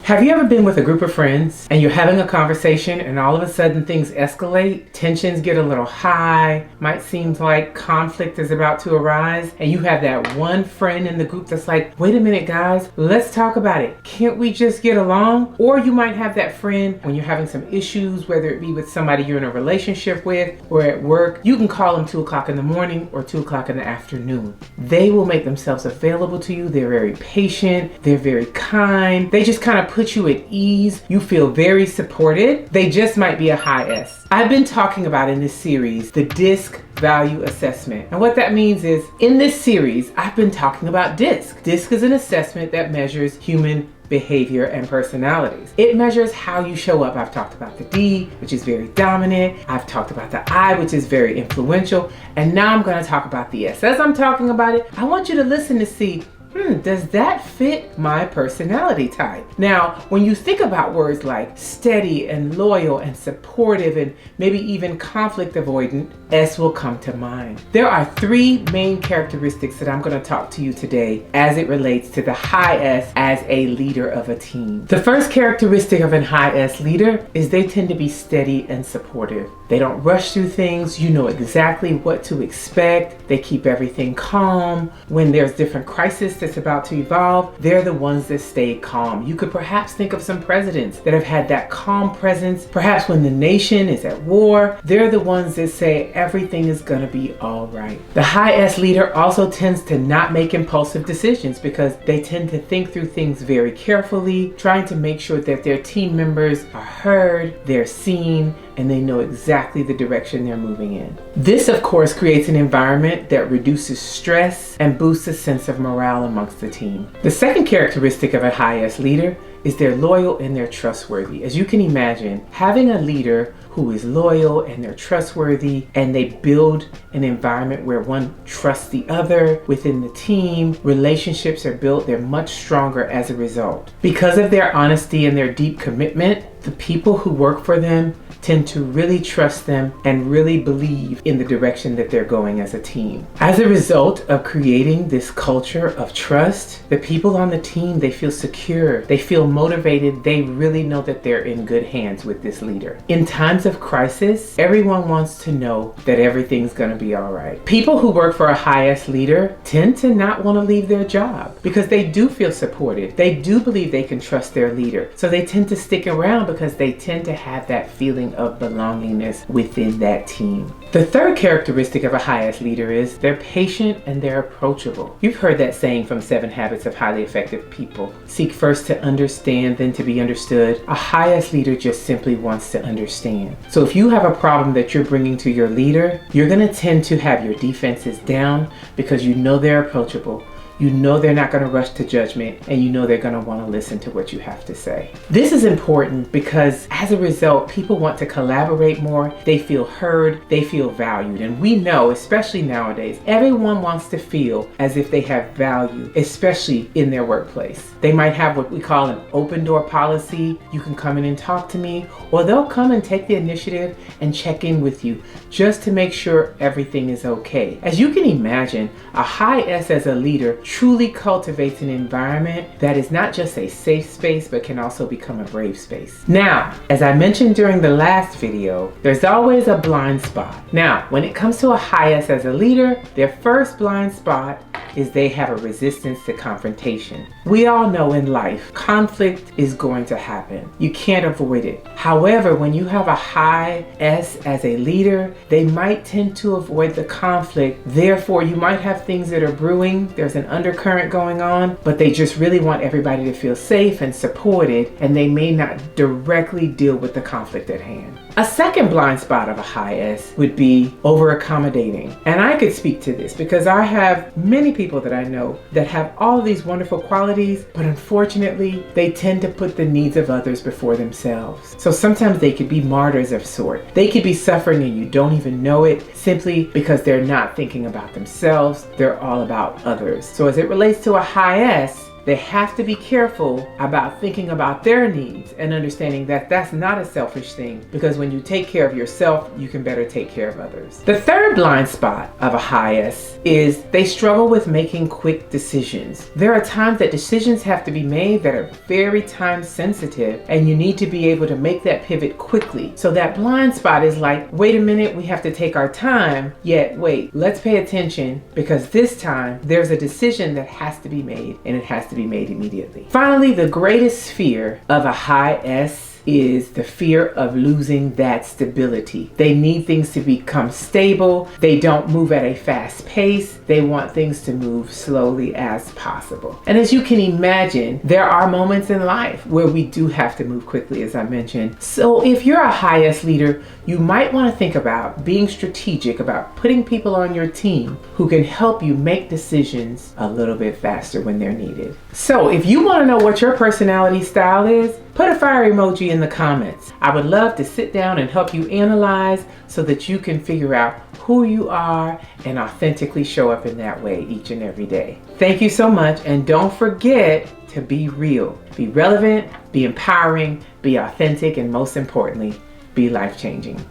Have you ever been with a group of friends and you're having a conversation and all of a sudden things escalate, tensions get a little high, might seem like conflict is about to arise, and you have that one friend in the group that's like, wait a minute guys, let's talk about it. Can't we just get along? Or you might have that friend when you're having some issues, whether it be with somebody you're in a relationship with or at work, you can call them 2 o'clock in the morning or 2 o'clock in the afternoon. They will make themselves available to you. They're very patient, they're very kind, they just kind of put you at ease. You feel very supported. They just might be a high S. I've been talking about in this series the DISC value assessment. And what that means is, in this series, I've been talking about DISC. DISC is an assessment that measures human behavior and personalities. It measures how you show up. I've talked about the D, which is very dominant. I've talked about the I, which is very influential. And now I'm going to talk about the S. As I'm talking about it, I want you to listen to see, does that fit my personality type? Now, when you think about words like steady and loyal and supportive and maybe even conflict avoidant, S will come to mind. There are 3 main characteristics that I'm going to talk to you today as it relates to the high S as a leader of a team. The first characteristic of a high S leader is they tend to be steady and supportive. They don't rush through things. You know exactly what to expect. They keep everything calm. When there's different crises that's about to evolve, they're the ones that stay calm. You could perhaps think of some presidents that have had that calm presence. Perhaps when the nation is at war, they're the ones that say everything is going to be all right. The high S leader also tends to not make impulsive decisions because they tend to think through things very carefully, trying to make sure that their team members are heard, they're seen, and they know exactly the direction they're moving in. This, of course, creates an environment that reduces stress and boosts a sense of morale amongst the team. The second characteristic of a high S leader is they're loyal and they're trustworthy. As you can imagine, having a leader who is loyal and they're trustworthy and they build an environment where one trusts the other within the team, relationships are built, they're much stronger as a result. Because of their honesty and their deep commitment, the people who work for them tend to really trust them and really believe in the direction that they're going as a team. As a result of creating this culture of trust, the people on the team, they feel secure, they feel motivated, they really know that they're in good hands with this leader. In times of crisis, everyone wants to know that everything's going to be all right. People who work for a high S leader tend to not want to leave their job because they do feel supported. They do believe they can trust their leader. So they tend to stick around because they tend to have that feeling of belongingness within that team. The third characteristic of a high S leader is they're patient and they're approachable. You've heard that saying from 7 Habits of Highly Effective People. Seek first to understand, then to be understood. A high S leader just simply wants to understand. So if you have a problem that you're bringing to your leader, you're going to tend to have your defenses down because you know they're approachable. You know they're not going to rush to judgment, and you know they're going to want to listen to what you have to say. This is important because as a result, people want to collaborate more, they feel heard, they feel valued. And we know, especially nowadays, everyone wants to feel as if they have value, especially in their workplace. They might have what we call an open door policy. You can come in and talk to me, or they'll come and take the initiative and check in with you just to make sure everything is okay. As you can imagine, a high S as a leader truly cultivates an environment that is not just a safe space, but can also become a brave space. Now, as I mentioned during the last video, there's always a blind spot. Now, when it comes to a high S as a leader, their first blind spot is they have a resistance to confrontation. We all know in life, conflict is going to happen. You can't avoid it. However, when you have a high S as a leader, they might tend to avoid the conflict. Therefore, you might have things that are brewing. There's an undercurrent going on, but they just really want everybody to feel safe and supported, and they may not directly deal with the conflict at hand. A second blind spot of a high S would be over accommodating. And I could speak to this because I have many people that I know that have all these wonderful qualities, but unfortunately, they tend to put the needs of others before themselves. So sometimes they could be martyrs of sort. They could be suffering and you don't even know it simply because they're not thinking about themselves. They're all about others. So as it relates to a high S, They have to be careful about thinking about their needs and understanding that that's not a selfish thing, because when you take care of yourself, you can better take care of others. The third blind spot of a high S is they struggle with making quick decisions. There are times that decisions have to be made that are very time sensitive, and you need to be able to make that pivot quickly. So that blind spot is like, wait a minute, we have to take our time, yet wait, let's pay attention, because this time there's a decision that has to be made, and it has to be made immediately. Finally, the greatest fear of a high S is the fear of losing that stability. They need things to become stable. They don't move at a fast pace. They want things to move slowly as possible. And as you can imagine, there are moments in life where we do have to move quickly, as I mentioned. So if you're a high S leader, you might want to think about being strategic about putting people on your team who can help you make decisions a little bit faster when they're needed. So if you want to know what your personality style is, put a fire emoji in the comments. I would love to sit down and help you analyze so that you can figure out who you are and authentically show up in that way each and every day. Thank you so much, and don't forget to be real. Be relevant, be empowering, be authentic, and most importantly, be life-changing.